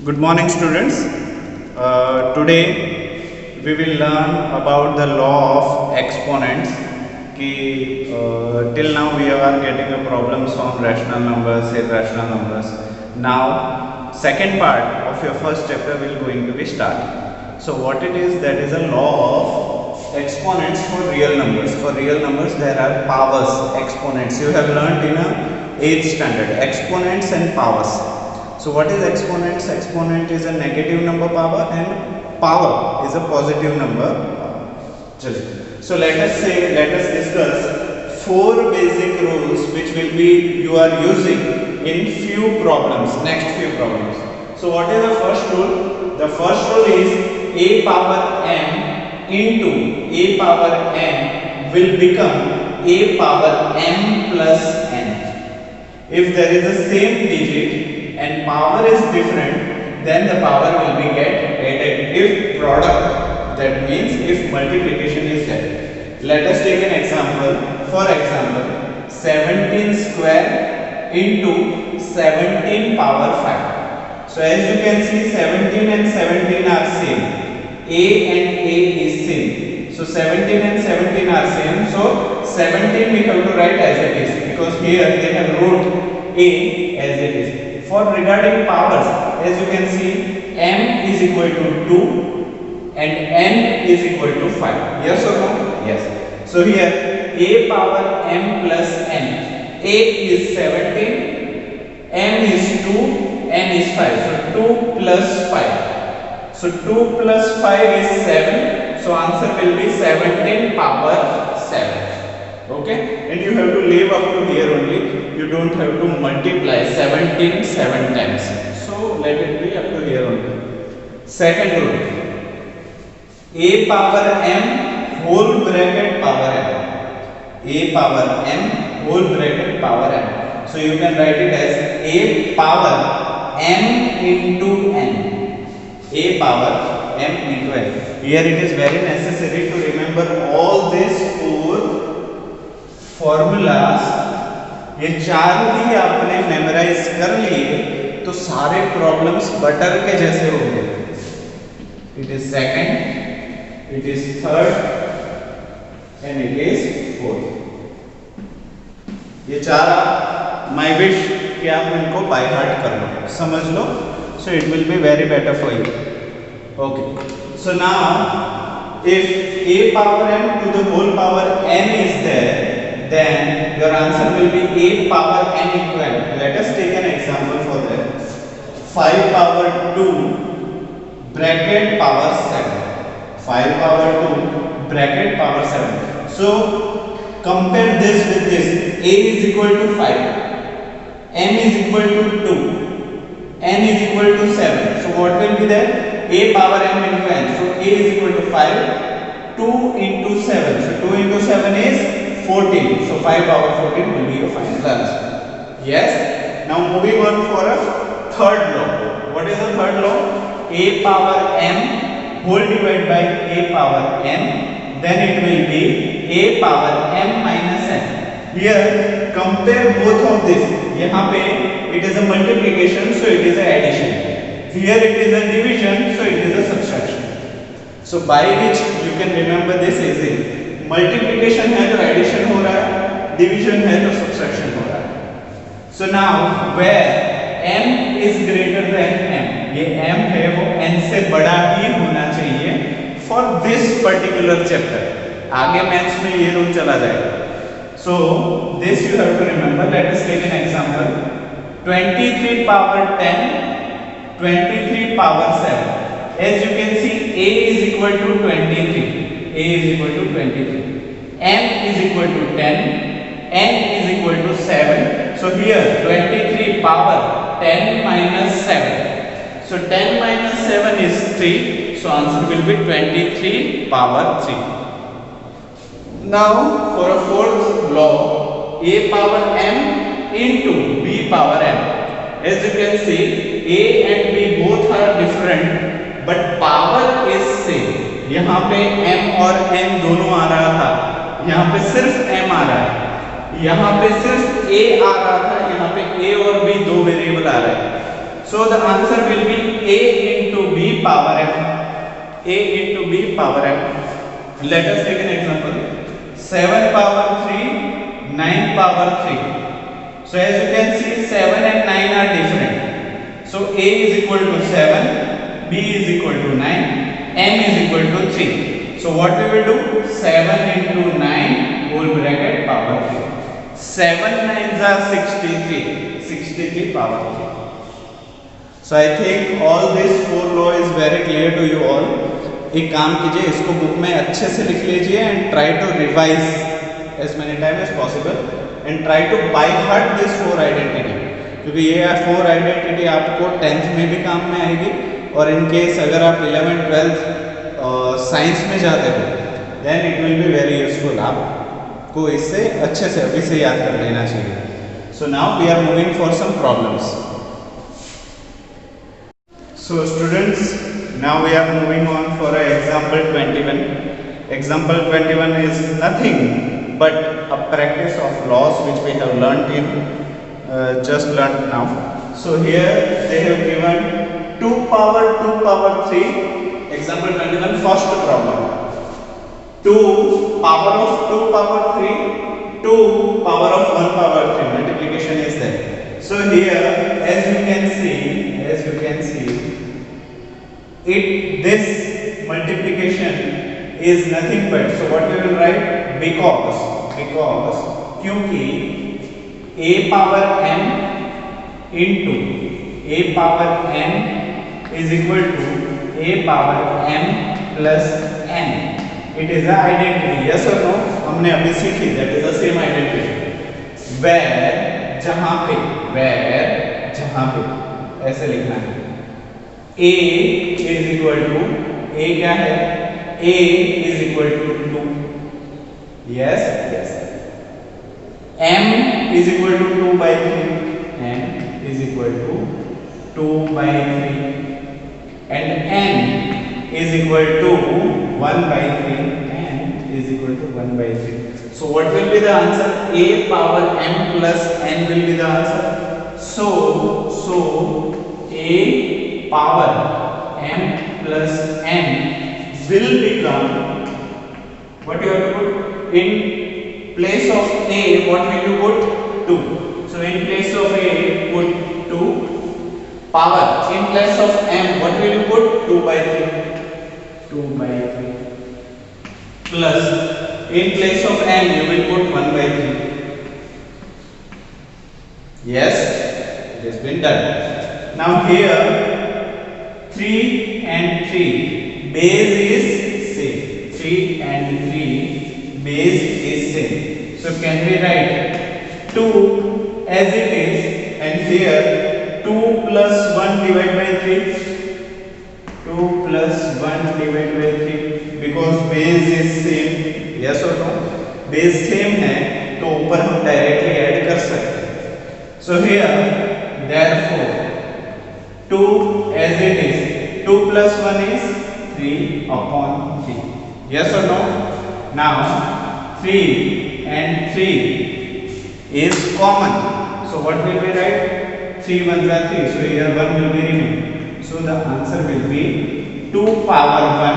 Good morning, students. Today we will learn about the law of exponents. Till now we are getting a problems on rational numbers, irrational numbers. Now, second part of your first chapter will going to be start. So, what it is, that is a law of exponents for real numbers. For real numbers, there are powers, exponents. You have learnt in a 8th standard exponents and powers. So what is exponents? Exponent is a negative number power and power is a positive number power. So let us discuss 4 basic rules which will be you are using in few problems, next few problems. So what is the first rule? The first rule is a power m into a power n will become a power m plus n. If there is the same digit and power is different, then the power will be get added. If product, that means if multiplication is there. Let us take an example. For example, 17 square into 17 power 5. So as you can see, 17 and 17 are same. A and A is same. So 17 and 17 are same. So 17 we have to write as it is, because here they have wrote A as it is. For regarding powers, as you can see, m is equal to 2 and n is equal to 5. Yes or no? Yes. So here a power m plus n. A is 17, m is 2, n is 5. So 2 plus 5. So 2 plus 5 is 7. So answer will be 17 power 7. Okay? And you have to leave up to here only. You don't have to multiply 17 7 times. So let it be up to here only. Second rule. A power m whole bracket power m. A power m whole bracket power m. So you can write it as a power m into n. A power m into n. Here it is very necessary to remember all these 4 formulas. ये चार भी आपने memorise कर लिए तो सारे problems butter के जैसे हो गए. It is second, it is third and it is fourth. ये चार माय विश कि आप इनको बाय हार्ट कर लो, समझ लो. So it will be very better for you. Okay, so now if a power m to the whole power n is there, then your answer will be a power n into n. Let us take an example for that. 5 power 2 bracket power 7. 5 power 2 bracket power 7. So compare this with this. A is equal to 5, m is equal to 2, n is equal to 7. So what will be there? A power m into n. So a is equal to 5, 2 into 7. So 2 into 7 is 14. So 5 power 14 will be your final answer. Yes. Now moving on for a third law. What is the third law? A power m whole divided by a power n. Then it will be a power m minus n. Here compare both of this. यहाँ पे it is a multiplication, so it is a addition. Here it is a division, so it is a subtraction. So by which you can remember this easy. Multiplication है तो addition हो रहा है, division है तो subtraction हो रहा है. So now where m is greater than m, ये m है वो n से बड़ा ही होना चाहिए फॉर दिस पर्टिकुलर चैप्टर. आगे मैथ्स में ये रूल चला जाएगा. So this you have to remember. Let us take an example. 23 power 10, 23 power 7. As you can see, a is equal to 23. A is equal to 23, m is equal to 10, n is equal to 7. So here 23 power 10 minus 7. So 10 minus 7 is 3. So answer will be 23 power 3. Now for a fourth law, a power m into b power m. As you can see, a and b both are different but power is same. यहाँ पे m और n दोनों आ रहा था, यहाँ पे सिर्फ m आ रहा है. यहाँ पे सिर्फ a आ रहा था, यहाँ पे a और b दो वेरिएबल आ रहे हैं. So the answer will be a into b power m. a into b power m. Let us take an example. 7 power 3, 9 power 3. So as you can see, 7 and 9 are different. So a is equal to 7, b is equal to 9, m is equal to 3. So what we will do? 7 into 9 whole bracket power 3. 7 9s are 63. 63 power 3. So I think all this 4 law is very clear to you all. एक काम कीजिए, इसको book में अच्छे से लिख लीजिए and try to revise as many time as possible and try to by heart this 4 identity, क्योंकि ये 4 आइडेंटिटी आपको 10th में भी काम में आएगी और इन केस अगर आप 11th 12th साइंस में जाते हो then it will be very useful. आपको इससे अच्छे से अभी से याद कर लेना चाहिए. So now we are moving for some problems. So students, now we are moving on for example 21. Example 21 is nothing but a practice of laws which we have learnt in just learnt now. So here they have given 2 power 3. Example 21, first problem. 2 power of 2 power 3, 2 power of 1 power 3. Multiplication is there. So here, as you can see, this multiplication is nothing but, so what we will write, because क्योंकि a power m into a power n is equal to a power m plus n. It is an identity. Yes or no? हमने अभी सीखी, that is the same identity. where जहां पे ऐसे लिखना है. a is equal to, a क्या है? a is equal to 2. yes. m is equal to 2 by 3. m is equal to 2 by 3 and n is equal to 1 by 3. n is equal to 1 by 3. So what will be the answer? A power m plus n will be the answer. So a power m plus n will become, what you have to put in place of a, what will you put? 2. So in place of a put 2 power, in place of m what will you put? 2 by 3 plus in place of n you will put 1 by 3. yes, it has been done. Now here 3 and 3 base is same. 3 and 3 base is same. So can we write 2 as it is and here 2 plus 1 divided by 3. 2 plus 1 divided by 3 because base is same. yes or no? base same है तो ऊपर हम directly add कर सकते हैं. So here therefore 2 as it is, 2 plus 1 is 3 upon 3. yes or no? Now 3 and 3 is common. So what will we write? 3 1s are 3. So here 1 will be removed. So the answer will be 2 power 1,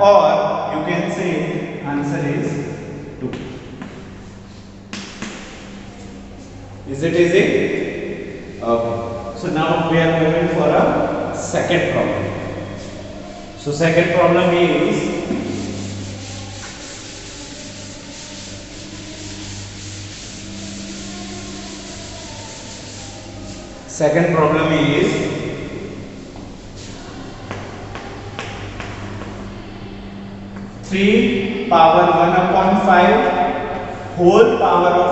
or you can say answer is 2. Is it easy? Okay. So now we are moving for a second problem. So second problem is three power 1 upon 5 whole power of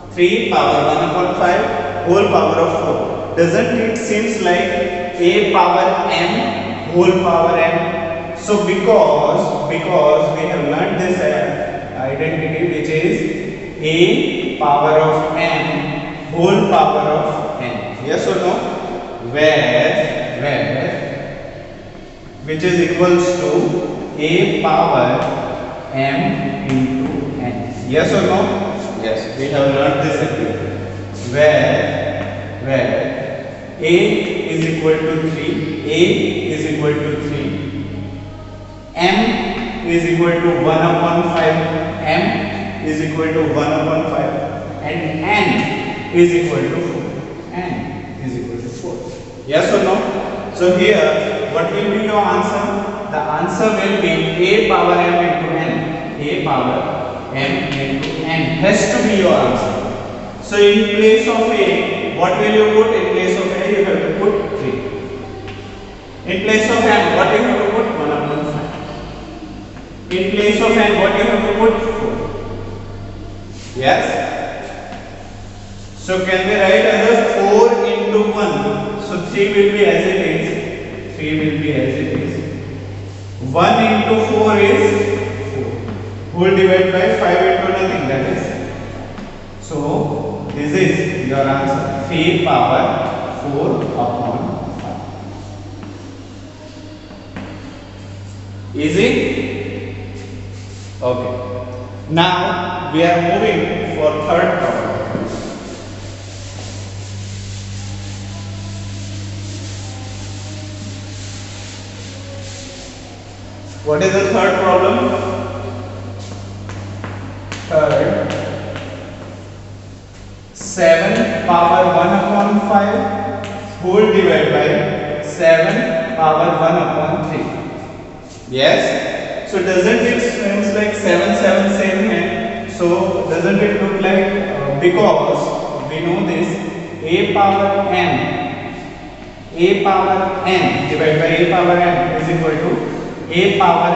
4. 3 power 1 upon 5 whole power of 4. Doesn't it seems like a power m whole power n? So because we have learned this identity which is a power of n whole power of n. yes or no? where which is equals to a power m into n. yes or no? yes, we have learned this again. Where a is equal to 3, a is equal to 3, m is equal to 1 upon 5, m is equal to 1 upon 5, and n is equal to 4, n is equal to 4. Yes or no? So here, what will be your answer? The answer will be a power m into n. A power m into n has to be your answer. So in place of a, what will you put? In place of a, you have to put 3. In place of n, what you have to put? 1 upon 5. In place of n, what you have to put? 4. Yes? So can we write as a 4 into 1? So 3 will be as it is. 3 will be as it is. 1 into 4 is 4. Whole divided by 5 into nothing, that is. So this is your answer. 3 power 4 upon 5. Easy? Okay. Now we are moving for third problem. What is the third problem? Third, 7 power 1 upon 5 whole divided by 7 power 1 upon 3. Yes? So doesn't it seems like 7 7 same hai? So doesn't it look like because we know this a power n divided by a power n is equal to a power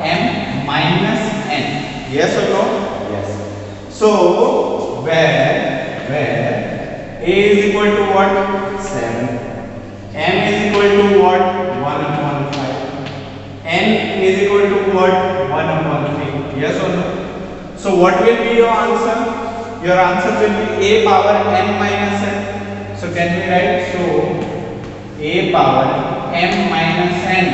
m minus n. Yes or no? Yes. So where a is equal to what? 7. M is equal to what? 1 upon 5. N is equal to what? 1 upon 3. Yes or no? So what will be your answer? Your answer will be a power m minus n. So can we write? So a power m minus n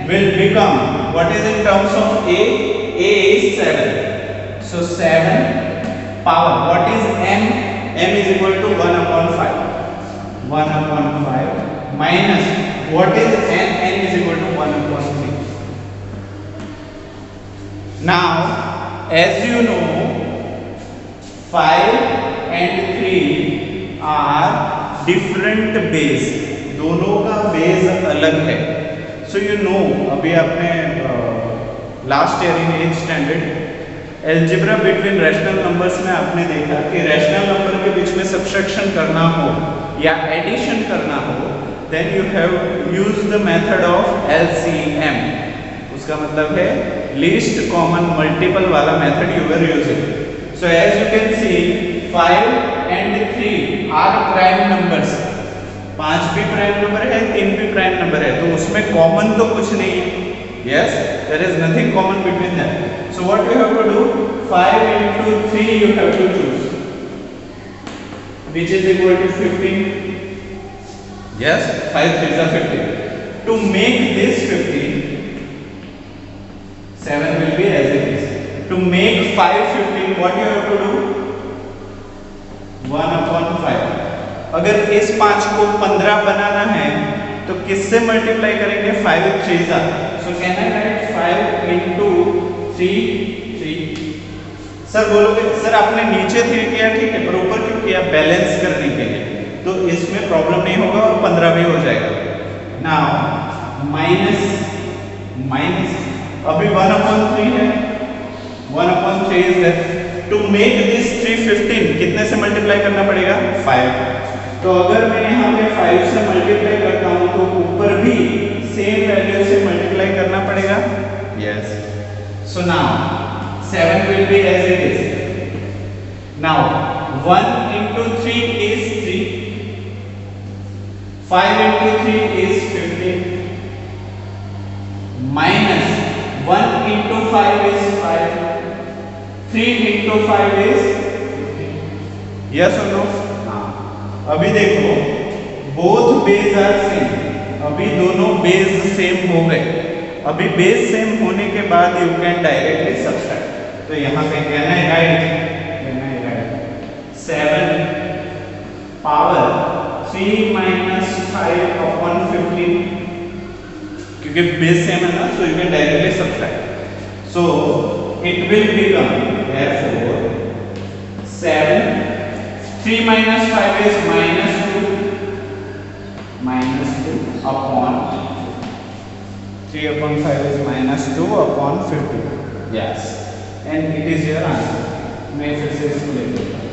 will become, what is in terms of a? A is 7. So 7 power, what is m? M is equal to 1 upon 5. 1 upon 5 minus, what is n? N is equal to 1 upon 3. Now, as you know, 5 and 3 are different base. दोनों का base अलग है. So you know, अभी आपने last year in 8th standard algebra between rational numbers में आपने देखा कि रैशनल नंबर के बीच में सब्सट्रैक्शन करना हो या एडिशन करना हो, then you have use the method of LCM. उसका मतलब है लीस्ट कॉमन मल्टीपल वाला method you are using. So as you can see 5 and 3 are prime numbers. 5 भी प्राइम नंबर है, 3 भी प्राइम नंबर है, तो उसमें कॉमन तो कुछ नहीं है. Yes, there is nothing common between them. So what we have to do? 5 into 3 you have to choose, which is equal to 15. Yes, 5 3s are 15. To make this 15, 7 will be as it is. To make 5 15, what you have to do? 1 upon 5. अगर इस 5 को 15 बनाना है तो किससे multiply करेंगे? 5 3s are. So can I write 5 into 3? Sir बोलोगे sir आपने नीचे 3 किया, ठीक है, पर ऊपर क्यों किया? बैलेंस करने के लिए, तो इसमें प्रॉब्लम नहीं होगा और 15 भी हो जाएगा. नाउ माइनस अभी 1 upon 3 है, 1 upon 3 is there. To make this 315 कितने से मल्टीप्लाई करना पड़ेगा? 5. तो अगर मैं यहाँ पे 5 से मल्टीप्लाई करता हूँ तो ऊपर भी सेम वैल्यू से मल्टीप्लाई करना पड़ेगा. Yes. So now 7 will be as it is. Now 1 into 3 is 3. 5 into 3 is 15. Minus 1 into 5 is 5. 3 into 5 is 15. Yes or no? अभी देखो both base are same. अभी दोनों बेस सेम हो गए. अभी बेस सेम होने के बाद यू कैन डायरेक्टली सब्सट्रैक्ट. तो यहाँ पे can I right 7 power 3 minus 5 upon 15, क्योंकि बेस सेम है ना, so you can directly subtract. So it will become therefore 7. 3 minus 5 is minus 2 upon 3 upon 5 is minus 2 upon 50. Yes, and it is your answer. मैं फिर से इसको लिख देता हूँ.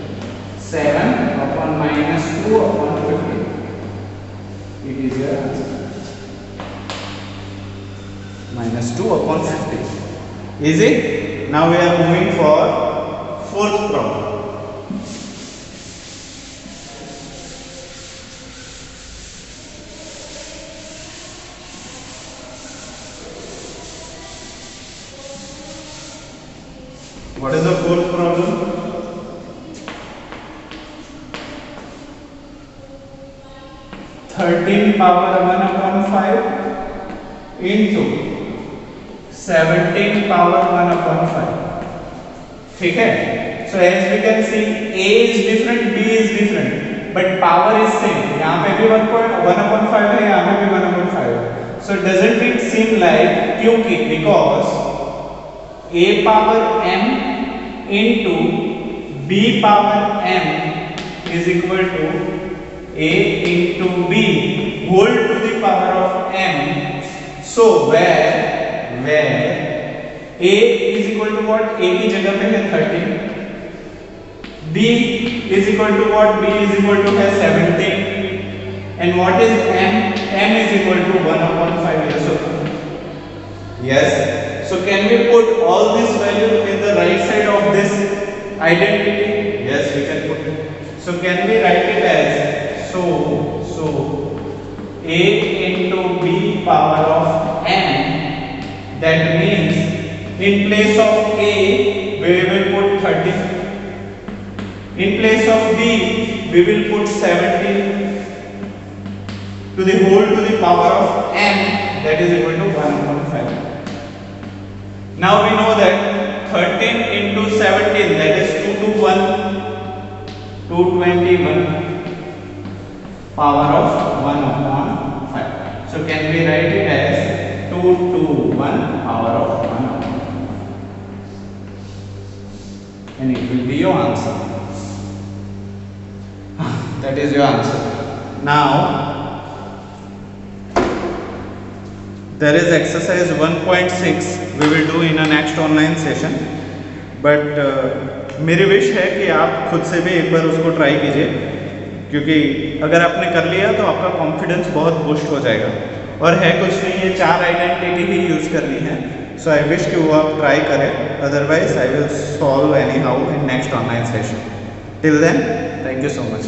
7 upon minus 2 upon 50. It is your answer. Minus 2 upon 50. Easy? Now we are moving for fourth problem. What is the fourth problem? 13 power 1 upon 5 into 17 power 1 upon 5. ठीक है? So as we can see, A is different, B is different, but power is same. यहाँ पे भी 1 upon 5 है, यहाँ पे भी 1 upon 5 है. So doesn't it seem like, क्योंकि because A power m into B power m is equal to A into B whole to the power of m. So where A is equal to what? A की जगह पे है 13. B is equal to what? B is equal to है 17. And what is m? M is equal to 1 upon 5. So yes. So can we put all this value in the right side of this identity? Yes, we can put it. So can we write it as so A into B power of n. That means in place of A we will put 13. In place of B we will put 17 to the whole to the power of n, that is equal to 1 upon 5. Now we know that 13 into 17, that is 2 to 1, 221 power of 1 upon 5. So can we write it as 2 to 1 power of 1 upon 5. And it will be your answer. That is your answer. Now there is exercise 1.6 we will do in a next online session, but मेरी wish है कि आप खुद से भी एक बार उसको try कीजिए, क्योंकि अगर आपने कर लिया तो आपका कॉन्फिडेंस बहुत बूस्ट हो जाएगा. और है कुछ नहीं, ये 4 आइडेंटिटी ही यूज़ करनी है. सो आई विश कि वो आप ट्राई करें, otherwise I will solve anyhow in next online session. Till then, thank you so much.